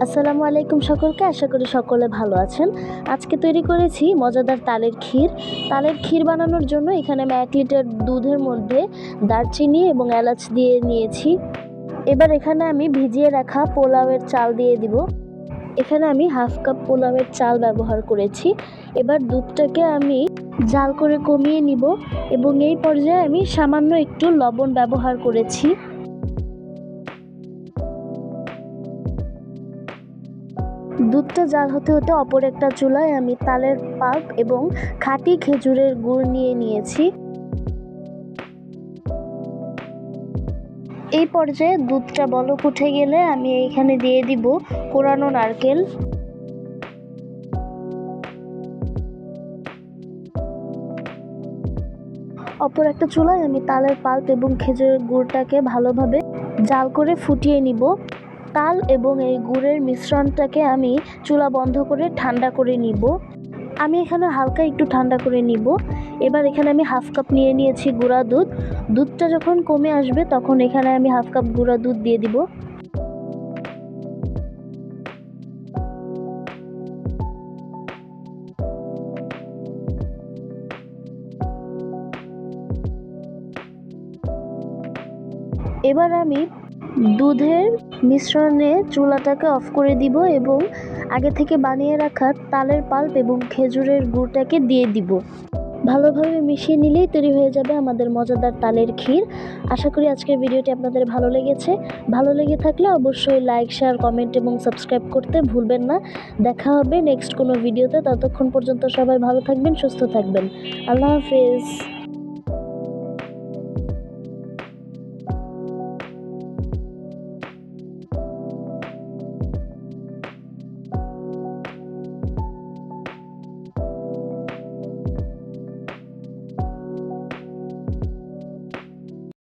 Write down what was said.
আসসালামু আলাইকুম সকলকে, আশা করি সকলে ভালো আছেন। আজকে তৈরি করেছি মজাদার তালের ক্ষীর। তালের ক্ষীর বানানোর জন্য এখানে আমি 1 লিটার দুধের মধ্যে দারচিনি এবং এলাচ দিয়ে নিয়েছি। এবার এখানে আমি ভিজিয়ে রাখা পোলাওয়ের চাল দিয়ে দিব। এখানে আমি হাফ কাপ পোলাওয়ের চাল ব্যবহার করেছি। এবার দুধটাকে আমি জাল করে কমিয়ে নিব এবং এই পর্যায়ে আমি সামান্য একটু লবণ ব্যবহার করেছি। দুধটা জাল হতে হতে অপর একটা চুলায় আমি তালের পাল্প এবং খাঁটি খেজুরের গুড় নিয়ে নিয়েছি। এই পর্যায়ে দুধটা বলক উঠে গেলে আমি এইখানে দিয়ে দিব কোরানো নারকেল। অপর একটা চুলায় আমি তালের পাল্প এবং খেজুরের গুড়টাকে ভালোভাবে জাল করে ফুটিয়ে নিব। তাল এবং এই গুড়ের মিশ্রণটাকে আমি চুলা বন্ধ করে ঠান্ডা করে নিব। আমি এখানে হালকা একটু ঠান্ডা করে নিব। এবার এখানে আমি হাফ কাপ নিয়ে নিয়েছি গুঁড়া দুধ। দুধটা যখন কমে আসবে তখন এখানে আমি হাফ কাপ গুঁড়া দুধ দিয়ে দিব। এবার আমি দুধের মিশ্রণে চুলাটাকে অফ করে দিব এবং আগে থেকে বানিয়ে রাখা তালের পাল্প এবং খেজুরের গুড়টাকে দিয়ে দিব। ভালোভাবে মিশিয়ে নিলেই তৈরি হয়ে যাবে আমাদের মজাদার তালের ক্ষীর। আশা করি আজকের ভিডিওটি আপনাদের ভালো লেগেছে। ভালো লেগে থাকলে অবশ্যই লাইক, শেয়ার, কমেন্ট এবং সাবস্ক্রাইব করতে ভুলবেন না। দেখা হবে নেক্সট কোনো ভিডিওতে। ততক্ষণ পর্যন্ত সবাই ভালো থাকবেন, সুস্থ থাকবেন। আল্লাহ হাফেজ।